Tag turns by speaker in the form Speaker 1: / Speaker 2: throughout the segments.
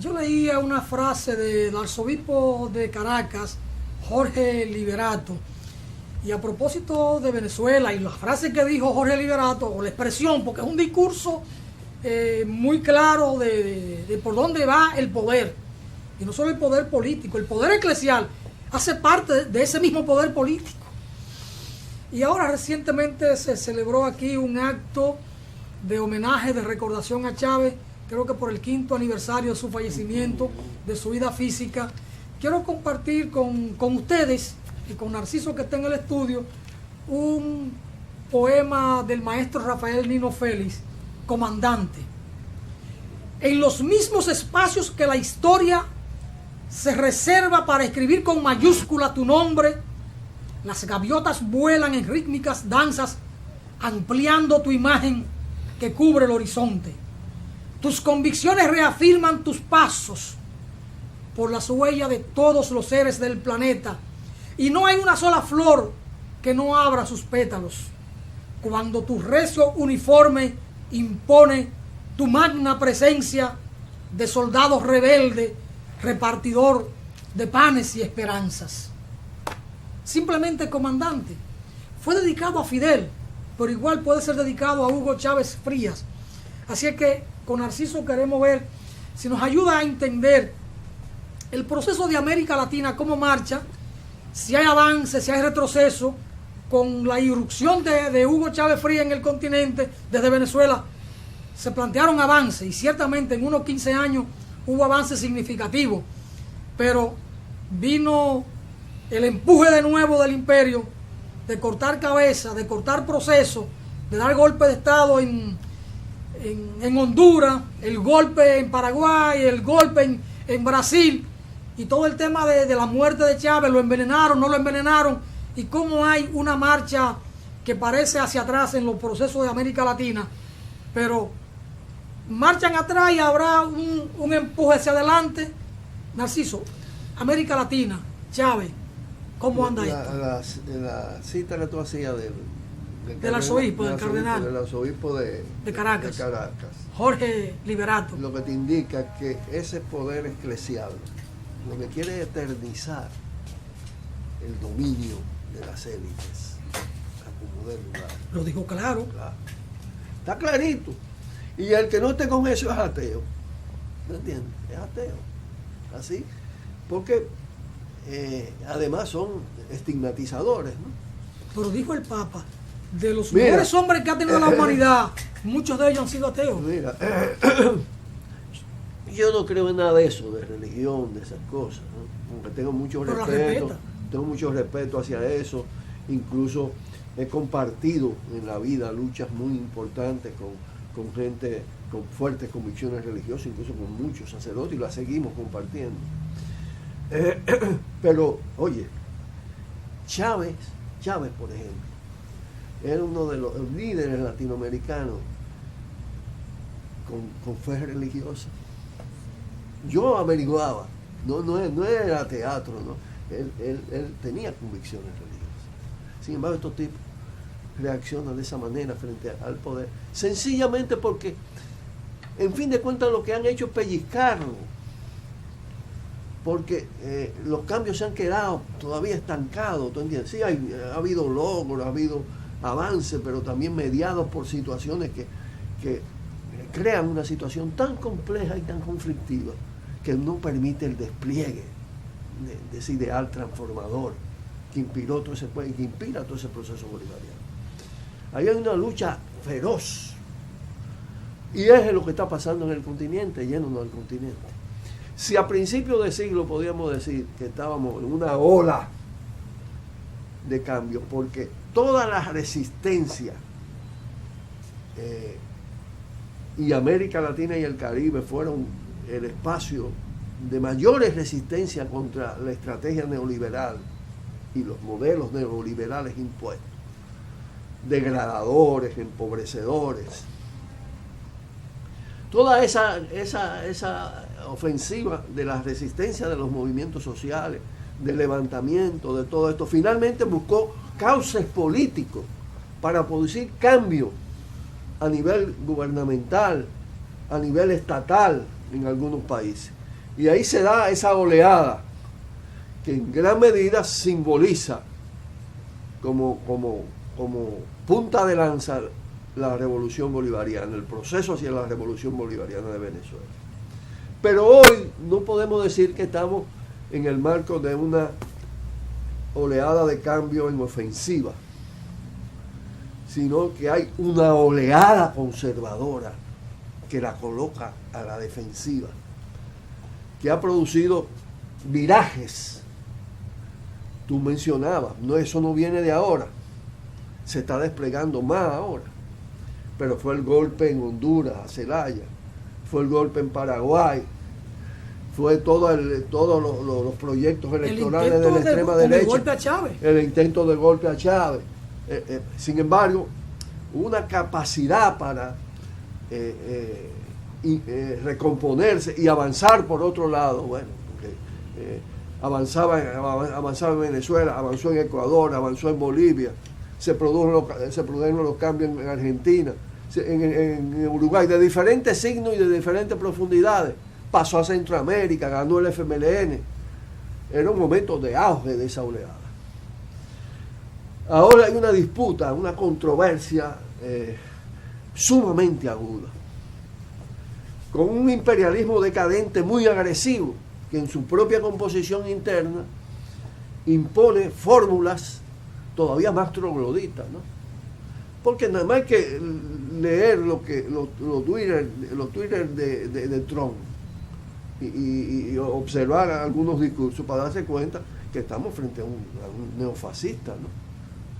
Speaker 1: Yo leía una frase del arzobispo de Caracas, Jorge Liberato, y a propósito de Venezuela y la frase que dijo Jorge Liberato, o la expresión, porque es un discurso muy claro de por dónde va el poder, y no solo el poder político, el poder eclesial hace parte de ese mismo poder político. Y ahora recientemente se celebró aquí un acto de homenaje, de recordación a Chávez, creo que por el 5º aniversario de su fallecimiento, de su vida física. Quiero compartir con ustedes y con Narciso, que está en el estudio, un poema del maestro Rafael Nino Félix, Comandante. En los mismos espacios que la historia se reserva para escribir con mayúscula tu nombre, las gaviotas vuelan en rítmicas danzas, ampliando tu imagen que cubre el horizonte. Tus convicciones reafirman tus pasos por las huellas de todos los seres del planeta, y no hay una sola flor que no abra sus pétalos cuando tu recio uniforme impone tu magna presencia de soldado rebelde, repartidor de panes y esperanzas. Simplemente Comandante fue dedicado a Fidel, pero igual puede ser dedicado a Hugo Chávez Frías. Así es que con Narciso queremos ver si nos ayuda a entender el proceso de América Latina, cómo marcha, si hay avance, si hay retroceso, con la irrupción de Hugo Chávez Frías en el continente. Desde Venezuela se plantearon avances, y ciertamente en unos 15 años hubo avances significativos, pero vino el empuje de nuevo del imperio, de cortar cabeza, de cortar procesos, de dar golpe de Estado en Honduras, el golpe en Paraguay, el golpe en Brasil, y todo el tema de la muerte de Chávez, lo envenenaron, no lo envenenaron, y cómo hay una marcha que parece hacia atrás en los procesos de América Latina, pero marchan atrás y habrá un empuje hacia adelante. Narciso, América Latina, Chávez, ¿cómo anda esto?
Speaker 2: La cita que tú hacías
Speaker 1: del arzobispo, del cardenal,
Speaker 2: del arzobispo de
Speaker 1: Caracas, Jorge Liberato,
Speaker 2: lo que te indica que ese poder eclesial lo que quiere es eternizar el dominio de las élites a como de lugar.
Speaker 1: Lo dijo claro.
Speaker 2: Está clarito. Y el que no esté con eso es ateo. ¿Me entiendes? Es ateo. Así. Porque además son estigmatizadores, ¿no?
Speaker 1: Pero dijo el Papa, de los mejores hombres que ha tenido la humanidad, muchos de ellos han sido ateos.
Speaker 2: Mira, yo no creo en nada de eso, de religión, de esas cosas, ¿no? Aunque tengo mucho respeto hacia eso. Incluso he compartido en la vida luchas muy importantes con gente con fuertes convicciones religiosas, incluso con muchos sacerdotes, y las seguimos compartiendo. Pero, oye, Chávez, por ejemplo, era uno de los líderes latinoamericanos con fe religiosa. Yo averiguaba, no era teatro, ¿no? Él tenía convicciones religiosas. Sin embargo, estos tipos reaccionan de esa manera frente al poder, sencillamente porque, en fin de cuentas, lo que han hecho es pellizcarlo, porque los cambios se han quedado todavía estancados, ¿tú entiendes? Sí, ha habido logros, ha habido avance, pero también mediados por situaciones que crean una situación tan compleja y tan conflictiva que no permite el despliegue de ese ideal transformador que inspira todo ese proceso bolivariano. Ahí hay una lucha feroz, y es lo que está pasando en el continente, yéndonos al continente. Si a principios de siglo podíamos decir que estábamos en una ola de cambio, porque toda la resistencia y América Latina y el Caribe fueron el espacio de mayores resistencia contra la estrategia neoliberal y los modelos neoliberales impuestos, degradadores, empobrecedores. Toda esa ofensiva de la resistencia de los movimientos sociales, del levantamiento, de todo esto, finalmente buscó cauces políticos para producir cambio a nivel gubernamental, a nivel estatal en algunos países. Y ahí se da esa oleada que en gran medida simboliza como punta de lanza la revolución bolivariana, el proceso hacia la revolución bolivariana de Venezuela. Pero hoy no podemos decir que estamos en el marco de una oleada de cambio en ofensiva, sino que hay una oleada conservadora que la coloca a la defensiva, que ha producido virajes. Tú mencionabas, no, eso no viene de ahora, se está desplegando más ahora, pero fue el golpe en Honduras, a Zelaya, fue el golpe en Paraguay, fue todos los proyectos electorales de la extrema derecha, el intento de golpe a Chávez. Sin embargo, una capacidad para recomponerse y avanzar por otro lado, bueno, porque avanzaba en Venezuela, avanzó en Ecuador, avanzó en Bolivia, se produjeron los cambios en Argentina, en Uruguay, de diferentes signos y de diferentes profundidades. Pasó a Centroamérica, ganó el FMLN. Era un momento de auge de esa oleada. Ahora hay una disputa, una controversia sumamente aguda, con un imperialismo decadente muy agresivo, que en su propia composición interna impone fórmulas todavía más trogloditas, ¿no? Porque nada más hay que leer los Twitter de Trump y observar algunos discursos para darse cuenta que estamos frente a un neofascista, ¿no?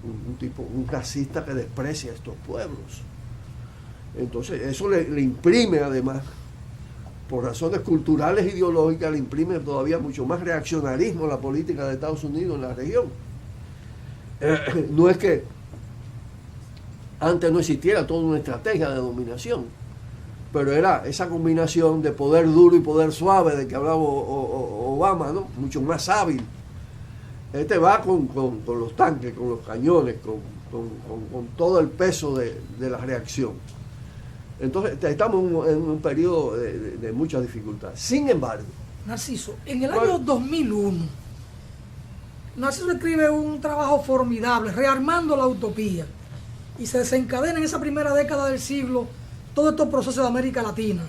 Speaker 2: Un racista que desprecia a estos pueblos. Entonces eso le imprime, además, por razones culturales e ideológicas, le imprime todavía mucho más reaccionarismo a la política de Estados Unidos en la región. No es que antes no existiera toda una estrategia de dominación, pero era esa combinación de poder duro y poder suave de que hablaba Obama, ¿no? Mucho más hábil. Este va con los tanques, con los cañones, con todo el peso de la reacción. Entonces estamos en un periodo de mucha dificultad. Sin embargo,
Speaker 1: Narciso, en el año 2001, Narciso escribe un trabajo formidable, Rearmando la Utopía, y se desencadena en esa primera década del siglo todos estos procesos de América Latina,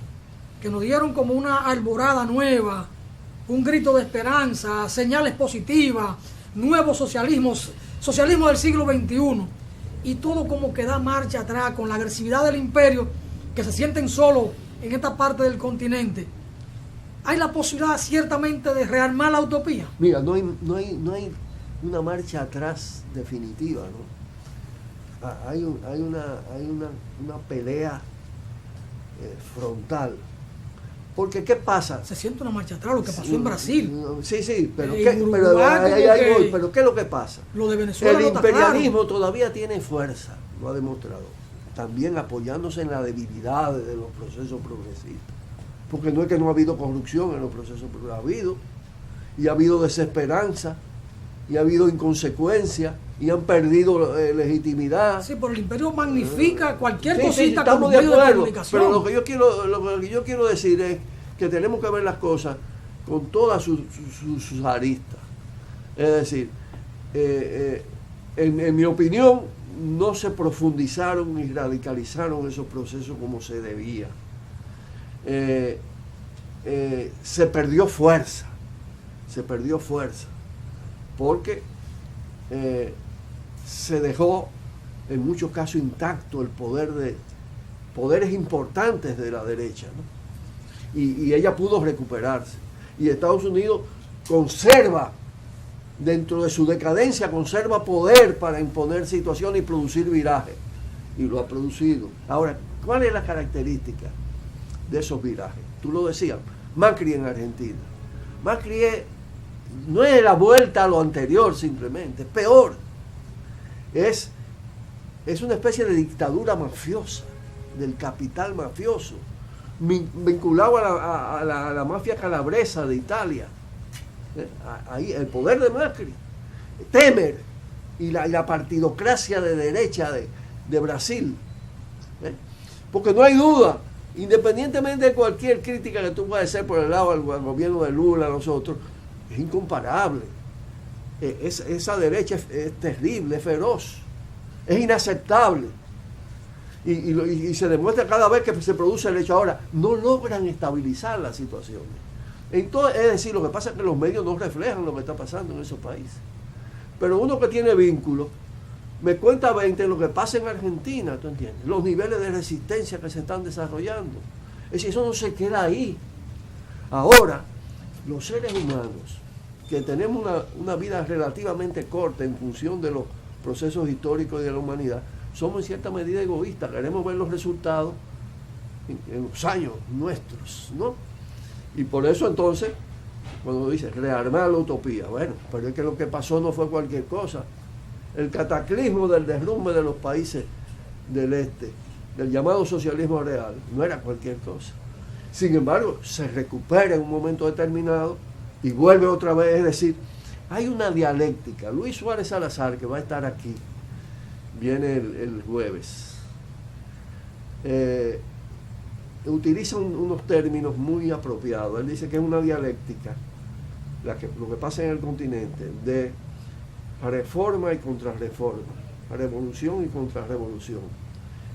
Speaker 1: que nos dieron como una alborada nueva, un grito de esperanza, señales positivas, nuevos socialismos, socialismo del siglo XXI, y todo como que da marcha atrás con la agresividad del imperio, que se sienten solos en esta parte del continente. ¿Hay la posibilidad ciertamente de rearmar la utopía?
Speaker 2: Mira, no hay una marcha atrás definitiva, ¿no? Hay una pelea frontal. Porque ¿qué pasa?
Speaker 1: Se siente una marcha atrás, lo que pasó en Brasil.
Speaker 2: Sí, pero ¿qué es lo que pasa?
Speaker 1: Lo de Venezuela.
Speaker 2: El imperialismo todavía tiene fuerza, lo ha demostrado. También apoyándose en la debilidad de los procesos progresistas. Porque no es que no ha habido corrupción en los procesos progresistas, ha habido, y ha habido desesperanza, y ha habido inconsecuencia, y han perdido legitimidad.
Speaker 1: Sí, pero el imperio magnifica cualquier cosita.
Speaker 2: Sí, estamos de acuerdo, pero lo que yo quiero decir es que tenemos que ver las cosas con todas sus aristas. Es decir, en mi opinión, no se profundizaron ni radicalizaron esos procesos como se debía. Se perdió fuerza, porque se dejó en muchos casos intacto el poder de poderes importantes de la derecha, ¿no? Y ella pudo recuperarse, y Estados Unidos conserva, dentro de su decadencia, conserva poder para imponer situaciones y producir virajes, y lo ha producido. Ahora, ¿cuál es la característica de esos virajes? Tú lo decías, Macri en Argentina. Macri no es la vuelta a lo anterior simplemente, es peor. Es una especie de dictadura mafiosa, del capital mafioso, vinculado a la mafia calabresa de Italia. Ahí el poder de Macri, Temer y la partidocracia de derecha de Brasil. Porque no hay duda independientemente de cualquier crítica que tú puedas hacer por el lado del gobierno de Lula, a nosotros, es incomparable. Esa derecha es terrible, es feroz, es inaceptable. Y se demuestra cada vez que se produce el hecho. Ahora, no logran estabilizar la situación. Entonces, es decir, lo que pasa es que los medios no reflejan lo que está pasando en esos países. Pero uno que tiene vínculos, me cuenta 20 lo que pasa en Argentina, ¿tú entiendes? Los niveles de resistencia que se están desarrollando. Es decir, eso no se queda ahí. Ahora, los seres humanos, que tenemos una vida relativamente corta en función de los procesos históricos y de la humanidad, somos en cierta medida egoístas, queremos ver los resultados en los años nuestros, ¿no? Y por eso entonces, cuando dice rearmar la utopía, bueno, pero es que lo que pasó no fue cualquier cosa. El cataclismo del derrumbe de los países del este, del llamado socialismo real, no era cualquier cosa. Sin embargo, se recupera en un momento determinado y vuelve otra vez, es decir, hay una dialéctica. Luis Suárez Salazar, que va a estar aquí, viene el jueves, utiliza unos términos muy apropiados. Él dice que es una dialéctica, lo que pasa en el continente, de reforma y contrarreforma, revolución y contrarrevolución,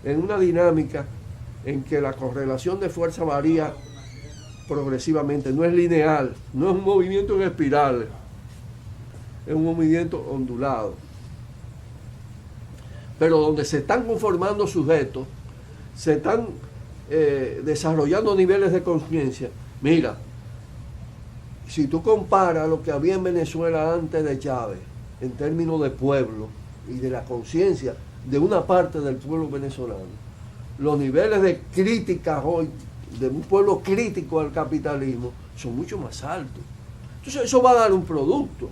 Speaker 2: en una dinámica en que la correlación de fuerza varía progresivamente, no es lineal, no es un movimiento en espiral, es un movimiento ondulado, pero donde se están conformando sujetos, se están desarrollando niveles de conciencia. Mira, si tú comparas lo que había en Venezuela antes de Chávez, en términos de pueblo y de la conciencia de una parte del pueblo venezolano, los niveles de crítica hoy, de un pueblo crítico al capitalismo, son mucho más altos. Entonces eso va a dar un producto.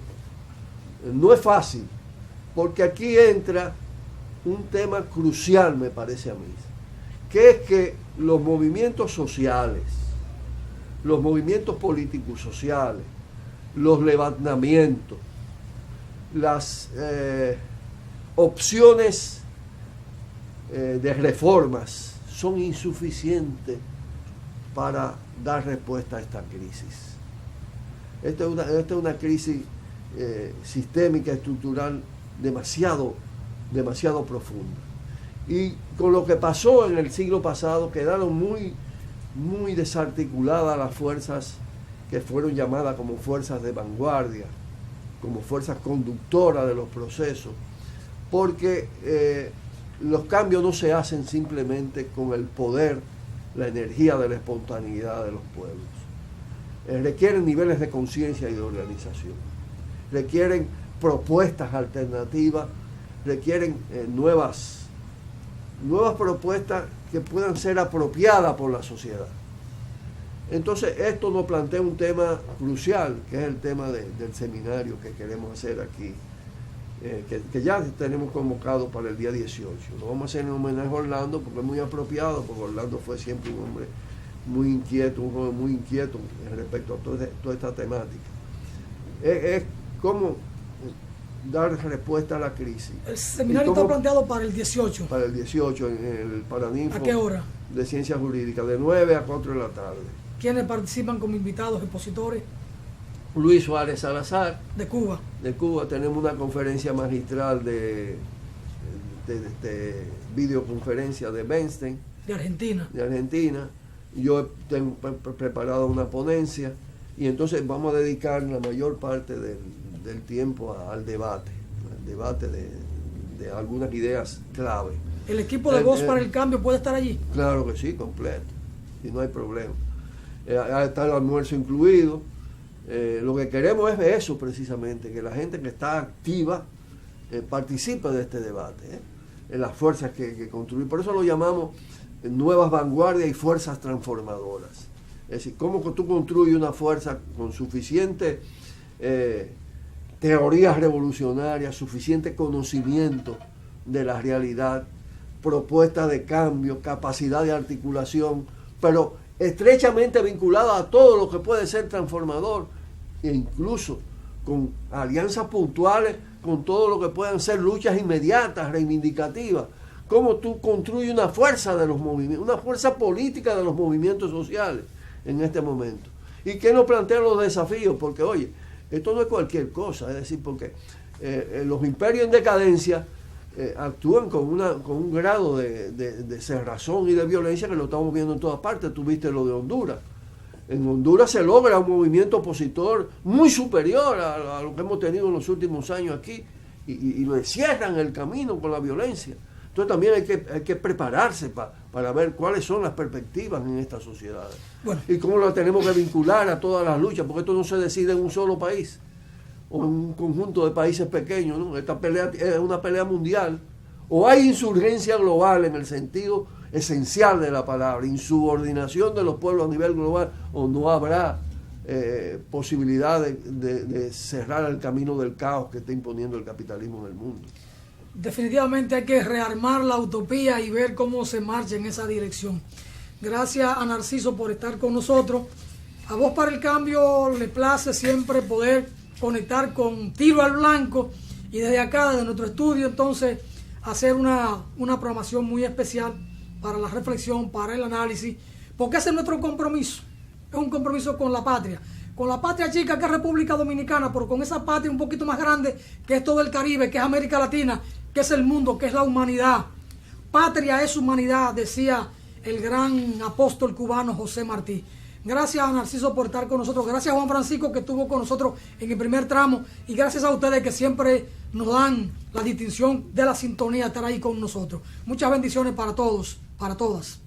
Speaker 2: No es fácil, porque aquí entra un tema crucial, me parece a mí, que es que los movimientos sociales, los movimientos políticos sociales, los levantamientos, las opciones de reformas son insuficientes para dar respuesta a esta crisis. Esta es una crisis sistémica, estructural, demasiado profunda. Y con lo que pasó en el siglo pasado, quedaron muy desarticuladas las fuerzas que fueron llamadas como fuerzas de vanguardia, como fuerzas conductoras de los procesos, porque los cambios no se hacen simplemente con el poder, la energía de la espontaneidad de los pueblos. Requieren niveles de conciencia y de organización, requieren propuestas alternativas, requieren nuevas propuestas que puedan ser apropiadas por la sociedad. Entonces esto nos plantea un tema crucial, que es el tema del seminario que queremos hacer aquí, que ya tenemos convocado para el día 18. Lo vamos a hacer en homenaje a Orlando, porque es muy apropiado, porque Orlando fue siempre un hombre muy inquieto, un joven muy inquieto respecto a toda esta temática. Es como dar respuesta a la crisis.
Speaker 1: El seminario está planteado para el 18.
Speaker 2: Para el 18, en el Paraninfo.
Speaker 1: ¿A qué hora?
Speaker 2: De Ciencias Jurídicas, de 9 a 4 de la tarde.
Speaker 1: ¿Quiénes participan como invitados, expositores?
Speaker 2: Luis Suárez Salazar.
Speaker 1: De Cuba.
Speaker 2: De Cuba. Tenemos una conferencia magistral de videoconferencia de Bernstein.
Speaker 1: De Argentina.
Speaker 2: De Argentina. Yo tengo preparado una ponencia y entonces vamos a dedicar la mayor parte del tiempo al debate de algunas ideas clave.
Speaker 1: ¿El equipo de Voz para el Cambio puede estar allí?
Speaker 2: Claro que sí, completo, y no hay problema. Está el almuerzo incluido. Lo que queremos es eso precisamente, que la gente que está activa participe de este debate, en las fuerzas que construir. Por eso lo llamamos nuevas vanguardias y fuerzas transformadoras. Es decir, cómo tú construyes una fuerza con suficiente teorías revolucionarias, suficiente conocimiento de la realidad, propuestas de cambio, capacidad de articulación, pero estrechamente vinculada a todo lo que puede ser transformador, e incluso con alianzas puntuales con todo lo que puedan ser luchas inmediatas, reivindicativas, cómo tú construyes una fuerza de los movimientos, una fuerza política de los movimientos sociales en este momento. ¿Y qué nos plantea los desafíos? Porque, oye, esto no es cualquier cosa, es decir, porque los imperios en decadencia actúan con un grado de cerrazón y de violencia que lo estamos viendo en todas partes. Tú viste lo de Honduras. En Honduras se logra un movimiento opositor muy superior a lo que hemos tenido en los últimos años aquí y le cierran el camino con la violencia. Entonces también hay que prepararse para ver cuáles son las perspectivas en estas sociedades. Bueno, y cómo las tenemos que vincular a todas las luchas, porque esto no se decide en un solo país o en un conjunto de países pequeños, ¿no? Esta pelea es una pelea mundial. O hay insurgencia global en el sentido esencial de la palabra, insubordinación de los pueblos a nivel global, o no habrá posibilidad de cerrar el camino del caos que está imponiendo el capitalismo en el mundo.
Speaker 1: Definitivamente hay que rearmar la utopía y ver cómo se marcha en esa dirección. Gracias a Narciso por estar con nosotros. A Voz para el Cambio le place siempre poder conectar con Tiro al Blanco y desde acá, desde nuestro estudio, entonces hacer una programación muy especial para la reflexión, para el análisis, porque ese es nuestro compromiso. Es un compromiso con la patria chica que es República Dominicana, pero con esa patria un poquito más grande que es todo el Caribe, que es América Latina, que es el mundo, que es la humanidad. Patria es humanidad, decía el gran apóstol cubano José Martí. Gracias a Narciso por estar con nosotros, gracias a Juan Francisco que estuvo con nosotros en el primer tramo y gracias a ustedes que siempre nos dan la distinción de la sintonía, estar ahí con nosotros. Muchas bendiciones para todos, para todas.